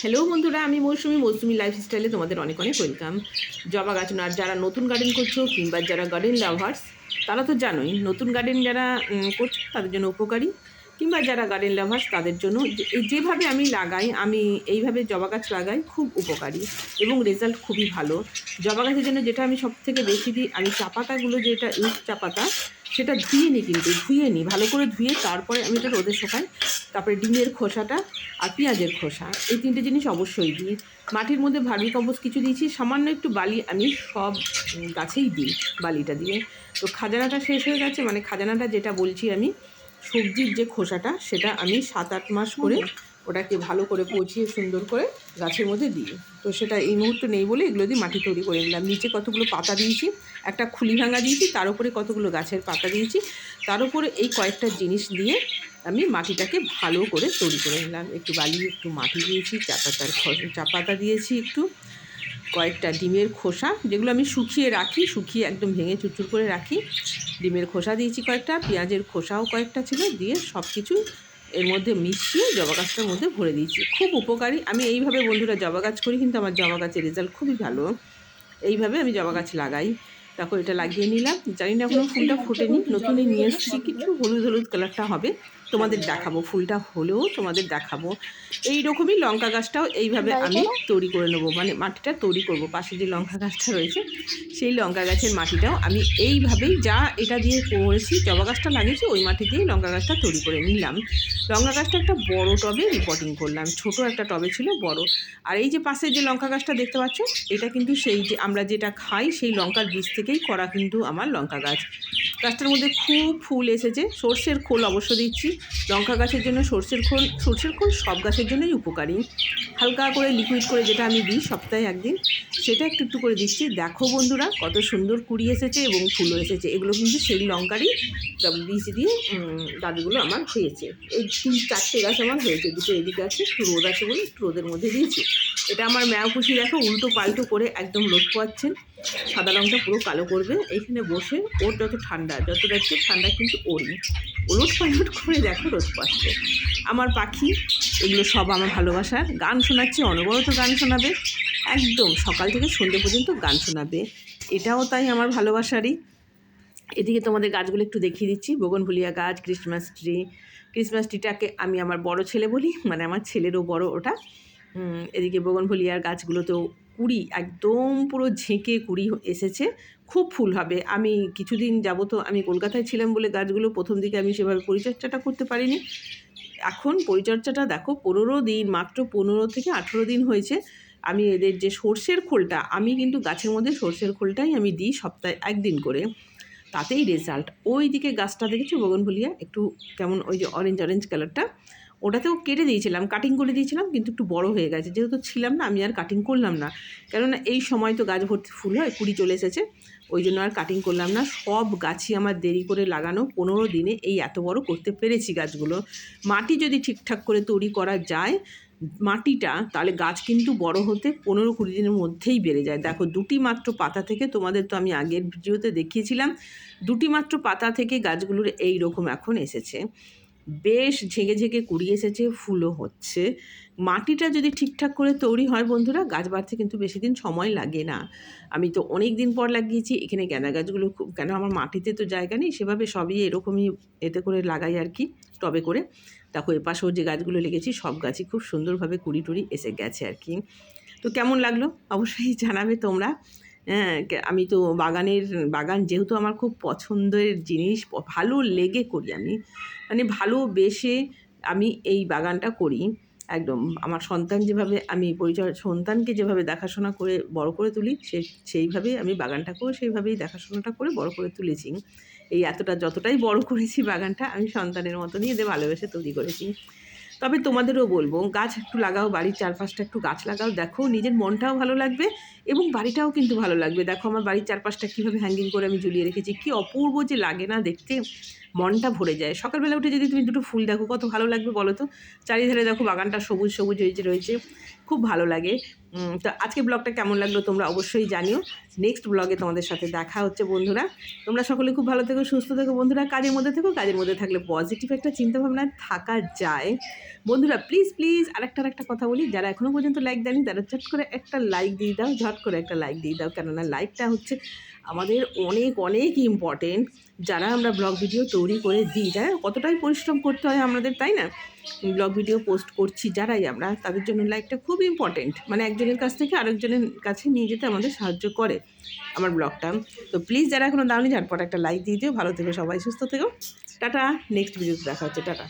Hello বন্ধুরা, আমি মৌসুমি লাইফস্টাইলে তোমাদের অনেক অনেক ওয়েলকাম। জবা গাছ আর যারা নতুন গার্ডেন করছো কিংবা যারা গার্ডেন লাভার্স তারা তো জানোই, নতুন গার্ডেন যারা করছো তাদের জন্য উপকারী, কিংবা যারা গার্ডেন লাভার্স তাদের জন্য যেভাবে আমি লাগাই, আমি এইভাবে জবা গাছ লাগাই, খুব উপকারী এবং রেজাল্ট খুবই ভালো। জবা গাছের জন্য যেটা আমি সব থেকে বেশি দিই, আমি চা পাতাগুলো, যেটা ইউজ চা পাতা, সেটা ধুয়ে নিই, কিন্তু ধুয়ে নিই ভালো করে, ধুয়ে তারপরে আমি এটা রোদে শুকাই। তারপরে ডিমের খোসাটা আর পেঁয়াজের খোসা, এই তিনটে জিনিস অবশ্যই দিই। মাটির মধ্যে ভার্মি কম্পোস্ট কিছু দিয়েছি, সামান্য একটু বালি আমি সব গাছেই দিই বালিটা দিয়ে। তো খাজানাটা শেষ হয়ে গেছে, মানে খাজানাটা যেটা বলছি আমি, সবজির যে খোসাটা, সেটা আমি 7-8 মাস করে ওটাকে ভালো করে পচিয়ে সুন্দর করে গাছের মধ্যে দিই। তো সেটা এই মুহূর্তে নেই বলে এগুলো দিয়ে মাটি তৈরি করে নিলাম। নিচে কতগুলো পাতা দিয়েছি, একটা খুলি ভাঙা দিয়েছি, তার উপরে কতগুলো গাছের পাতা দিয়েছি, তার উপরে এই কয়েকটা জিনিস দিয়ে আমি মাটিটাকে ভালো করে তৈরি করে নিলাম। একটু বালি, একটু মাটি দিয়েছি, চা পাতা দিয়েছি, একটু কয়েকটা ডিমের খোসা, যেগুলো আমি শুকিয়ে রাখি, শুকিয়ে একদম ভেঙে চুরচুর করে রাখি। ডিমের খোসা দিয়েছি কয়েকটা, পেঁয়াজের খোসাও কয়েকটা ছিল, দিয়ে সব কিছু এর মধ্যে মিশিয়ে জবা গাছটার মধ্যে ভরে দিয়েছি। খুব উপকারী। আমি এইভাবে বন্ধুরা জবা গাছ করি, কিন্তু আমার জবা গাছের রেজাল্ট খুবই ভালো। এইভাবে আমি জবা গাছ লাগাই। তারপর এটা লাগিয়ে নিলাম। জানি না এখনো ফুলটা ফোটেনি, নতুনই নিয়ে এসেছি, কিছু হলুদ হলুদ কালারটা হবে, তোমাদের দেখাবো, ফুলটা হলেও তোমাদের দেখাবো। এই রকমই লঙ্কা গাছটাও এইভাবে আমি তৈরি করে নেবো, মানে মাটিটা তৈরি করব। পাশে যে লঙ্কা গাছটা রয়েছে, সেই লঙ্কা গাছের মাটিটাও আমি এইভাবেই, যা এটা দিয়ে করেছি, জবা গাছটা লাগিয়েছি ওই মাটি দিয়েই লঙ্কা গাছটা তৈরি করে নিলাম। লঙ্কা গাছটা একটা বড় টবে রিপোর্টিং করলাম, ছোট একটা টবে ছিল, বড়। আর এই যে পাশের যে লঙ্কা গাছটা দেখতে পাচ্ছ, এটা কিন্তু সেই যে আমরা যেটা খাই সেই লঙ্কার বীজ থেকেই করা কিন্তু আমার লঙ্কা গাছ। গাছটার মধ্যে খুব ফুল এসেছে। সর্ষের খোল অবশ্য দিচ্ছি লঙ্কা গাছের জন্য। সর্ষের খোল সব গাছের জন্যই উপকারী। হালকা করে লিকুইড করে যেটা আমি দিই সপ্তাহে একদিন, সেটা একটু একটু করে দিচ্ছি। দেখো বন্ধুরা, কত সুন্দর কুড়ি এসেছে এবং ফুলও এসেছে। এগুলো কিন্তু সেই লঙ্কারই বীজ দিয়ে গাছগুলো আমার হয়েছে। এই 3-4টে গাছ আমার হয়েছে, দুটো এদিকে আছে, একটু রোদ আছে বলে একটু রোদের মধ্যে দিয়েছি। এটা আমার ম্যাওকুশি, দেখো উল্টো পাল্টো করে একদম লোট পাচ্ছেন। সাদা রঙটা পুরো কালো করবে, এইখানে বসে ওর যত ঠান্ডা, যত দেখছে ঠান্ডা কিন্তু ওরই, ওলট পালট করে দেখো রোদ পাচ্ছে। আমার পাখি, এগুলো সব আমার ভালোবাসার। গান শোনাচ্ছে, অনবরত গান শোনাবে, একদম সকাল থেকে সন্ধ্যে পর্যন্ত গান শোনাবে। এটাও তাই আমার ভালোবাসারই। এদিকে তোমাদের গাছগুলো একটু দেখিয়ে দিচ্ছি। বোগনভেলিয়া গাছ, ক্রিসমাস ট্রিটাকে আমি আমার বড় ছেলে বলি, মানে আমার ছেলেরও বড় ওটা। এদিকে বোগনভেলিয়ার গাছগুলোতেও কুড়ি একদম পুরো ঝেঁকে কুড়ি এসেছে, খুব ফুল হবে। আমি কিছুদিন যাবত আমি কলকাতায় ছিলাম বলে গাছগুলো প্রথম দিকে আমি সেভাবে পরিচর্যাটা করতে পারিনি। এখন পরিচর্যাটা দেখো, 15 দিন, মাত্র 15 থেকে 18 দিন হয়েছে। আমি এদের যে সর্ষের খোলটা, আমি কিন্তু গাছের মধ্যে সর্ষের খোলটাই আমি দিই সপ্তাহে একদিন করে, তাতেই রেজাল্ট। ওই দিকে গাছটা দেখেছো বোগনভেলিয়া, একটু কেমন ওই যে অরেঞ্জ কালারটা, ওটাতেও কেটে দিয়েছিলাম, কাটিং করে দিয়েছিলাম, কিন্তু একটু বড় হয়ে গেছে। যেহেতু ছিলাম না, আমি আর কাটিং করলাম না, কেননা এই সময় তো গাছ ভর্তি ফুল হয়, কুড়ি চলে এসেছে, ওই জন্য আর কাটিং করলাম না। সব গাছই আমার দেরি করে লাগানো, 15 দিনে এই এত বড় করতে পেরেছি গাছগুলো। মাটি যদি ঠিকঠাক করে তৈরি করা যায় মাটিটা, তাহলে গাছ কিন্তু বড় হতে 15-20 দিনের মধ্যেই বেড়ে যায়। দেখো, দুটি মাত্র পাতা থেকে, তোমাদের তো আমি আগের ভিডিওতে দেখিয়েছিলাম, দুটি মাত্র পাতা থেকে গাছগুলোর এই রকম এখন এসেছে, বেশ ঝেঁকে ঝেঁকে কুড়ি এসেছে, ফুলও হচ্ছে। মাটিটা যদি ঠিকঠাক করে তৈরি হয় বন্ধুরা, গাছ বাড়তে কিন্তু বেশি দিন সময় লাগে না। আমি তো অনেক দিন পর লাগিয়েছি এখানে গাঁদা গাছগুলো, খুব, কেন আমার মাটিতে তো জায়গা নেই সেভাবে, সবই এরকমই এতে করে লাগাই আর কি, টবে করে। দেখো এপাশেও যে গাছগুলো লেগেছি সব গাছই খুব সুন্দরভাবে কুড়ি টুড়ি এসে গেছে আর কি। তো কেমন লাগলো অবশ্যই জানাবে তোমরা। হ্যাঁ, আমি তো বাগান যেহেতু আমার খুব পছন্দের জিনিস, ভালো লেগে করি আমি, মানে ভালোবেসে আমি এই বাগানটা করি একদম। আমার সন্তান যেভাবে আমি সন্তানকে যেভাবে দেখাশোনা করে বড় করে তুলি, সেইভাবেই আমি বাগানটাকেও সেইভাবেই দেখাশোনাটা করে বড় করে তুলেছি। এই যতটাই বড় করেছি বাগানটা, আমি সন্তানের মতনই এদের ভালোবেসে তৈরি করেছি। তবে তোমাদেরও বলবো, গাছ একটু লাগাও, বাড়ির চারপাশটা একটু গাছ লাগাও, দেখো নিজের মনটাও ভালো লাগবে এবং বাড়িটাও কিন্তু ভালো লাগবে। দেখো আমার বাড়ির চারপাশটা কীভাবে হ্যাঙ্গিং করে আমি ঝুলিয়ে রেখেছি, কী অপূর্ব যে লাগে না দেখতে, মনটা ভরে যায়। সকালবেলা উঠে যদি তুমি দুটো ফুল দেখো, কত ভালো লাগবে বলো তো। চারিধারে দেখো বাগানটা সবুজ সবুজ রয়েছে, খুব ভালো লাগে। তো আজকে ব্লগটা কেমন লাগলো তোমরা অবশ্যই জানিও। নেক্সট ব্লগে তোমাদের সাথে দেখা হচ্ছে বন্ধুরা। তোমরা সকলে খুব ভালো থেকো, সুস্থ থেকো বন্ধুরা। কাজের মধ্যে থাকলে পজিটিভ একটা চিন্তাভাবনা থাকা যায়। বন্ধুরা প্লিজ প্লিজ আরেকটা কথা বলি, যারা এখনও পর্যন্ত লাইক দেয়নি তারা চট করে একটা লাইক দিয়ে দাও, ঝট করে একটা লাইক দিয়ে দাও, কেননা লাইকটা হচ্ছে আমাদের অনেক অনেক ইম্পর্টেন্ট। যারা আমরা ব্লগ ভিডিও তৈরি করে দিই, যারা কতটাই পরিশ্রম করতে হয় আমাদের, তাই না? ব্লগ ভিডিও পোস্ট করছি যারাই আমরা, তাদের জন্য লাইকটা খুব ইম্পর্টেন্ট, মানে একজনের কাছ থেকে আরেকজনের কাছে নিয়ে যেতে আমাদের সাহায্য করে আমার ব্লগটা। তো প্লিজ যারা এখনও দাওনি ঝটপট একটা লাইক দিয়ে দিও। ভালো থেকো সবাই, সুস্থ থেকো, টাটা। নেক্সট ভিডিওতে দেখা হচ্ছে, টাটা।